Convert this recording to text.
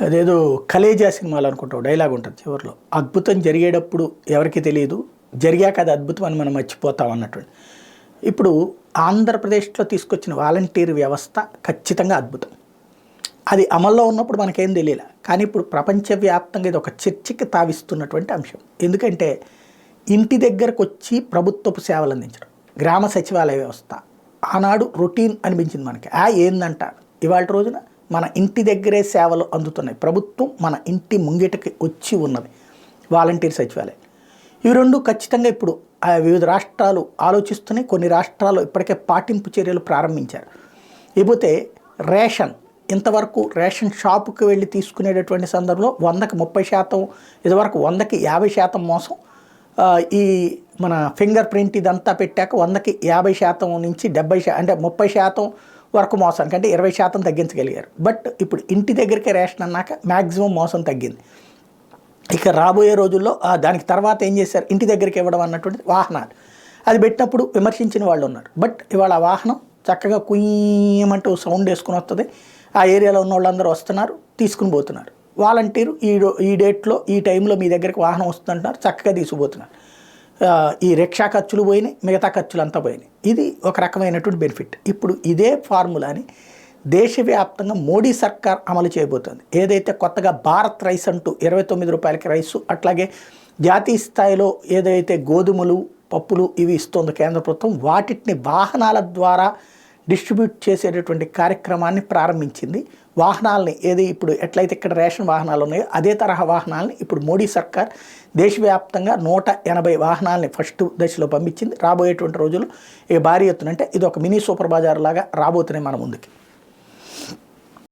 అదేదో కలేజా సినిమాలో అనుకుంటావు డైలాగ్ ఉంటుంది చివరిలో, అద్భుతం జరిగేటప్పుడు ఎవరికి తెలియదు, జరిగాక అది అద్భుతం అని మనం మర్చిపోతాం అన్నటువంటి. ఇప్పుడు ఆంధ్రప్రదేశ్లో తీసుకొచ్చిన వాలంటీర్ వ్యవస్థ ఖచ్చితంగా అద్భుతం. అది అమల్లో ఉన్నప్పుడు మనకేం తెలియలే, కానీ ఇప్పుడు ప్రపంచవ్యాప్తంగా ఇది ఒక చర్చకి తావిస్తున్నటువంటి అంశం. ఎందుకంటే ఇంటి దగ్గరకు వచ్చి ప్రభుత్వపు సేవలు అందించడం, గ్రామ సచివాలయ వ్యవస్థ ఆనాడు రొటీన్ అనిపించింది మనకి. ఏందంట ఇవాళ రోజున మన ఇంటి దగ్గరే సేవలు అందుతున్నాయి. ప్రభుత్వం మన ఇంటి ముంగిటకి వచ్చి ఉన్నది వాలంటీర్ సచివాలయం. ఇవి రెండు ఖచ్చితంగా ఇప్పుడు వివిధ రాష్ట్రాలు ఆలోచిస్తున్నాయి. కొన్ని రాష్ట్రాలు ఇప్పటికే పాటింపు చర్యలు ప్రారంభించారు. ఇకపోతే రేషన్, ఇంతవరకు రేషన్ షాపుకి వెళ్ళి తీసుకునేటటువంటి సందర్భంలో 100కి 30%, ఇదివరకు 100కి 50% మోసం. ఈ మన ఫింగర్ ప్రింట్ ఇదంతా పెట్టాక 100కి 50% నుంచి 70%, అంటే 30% వరకు మోసానికి, అంటే 20% తగ్గించగలిగారు. బట్ ఇప్పుడు ఇంటి దగ్గరికి రేషన్ అన్నాక మ్యాక్సిమం మోసం తగ్గింది. ఇక రాబోయే రోజుల్లో దానికి తర్వాత ఏం చేశారు, ఇంటి దగ్గరికి ఇవ్వడం అన్నటువంటిది వాహనాలు అది పెట్టినప్పుడు విమర్శించిన వాళ్ళు ఉన్నారు. బట్ ఇవాళ ఆ వాహనం చక్కగా కుయ్యమంటూ సౌండ్ వేసుకుని వస్తుంది. ఆ ఏరియాలో ఉన్న వాళ్ళందరూ వస్తున్నారు, తీసుకుని పోతున్నారు. వాలంటీరు ఈ డేట్లో ఈ టైంలో మీ దగ్గరికి వాహనం వస్తుందంటున్నారు, చక్కగా తీసుకుపోతున్నారు. ఈ రిక్షా ఖర్చులు పోయినాయి, మిగతా ఖర్చులు అంతా పోయినాయి. ఇది ఒక రకమైనటువంటి బెనిఫిట్. ఇప్పుడు ఇదే ఫార్ములాని దేశవ్యాప్తంగా మోడీ సర్కార్ అమలు చేయబోతుంది. ఏదైతే కొత్తగా భారత్ రైస్ అంటూ 29 రూపాయలకి రైసు, అట్లాగే జాతీయ స్థాయిలో ఏదైతే గోధుమలు పప్పులు ఇవి ఇస్తుందో కేంద్ర ప్రభుత్వం, వాటిని వాహనాల ద్వారా డిస్ట్రిబ్యూట్ చేసేటటువంటి కార్యక్రమాన్ని ప్రారంభించింది. వాహనాలని ఇప్పుడు ఎట్లయితే ఇక్కడ రేషన్ వాహనాలు ఉన్నాయో అదే తరహా వాహనాలని ఇప్పుడు మోడీ సర్కార్ దేశవ్యాప్తంగా 180 వాహనాలని ఫస్ట్ దశలో పంపించింది. రాబోయేటువంటి రోజులు భారీ ఎత్తున, అంటే ఇది ఒక మినీ సూపర్ బజార్ లాగా రాబోతున్నాయి మన ముందుకి.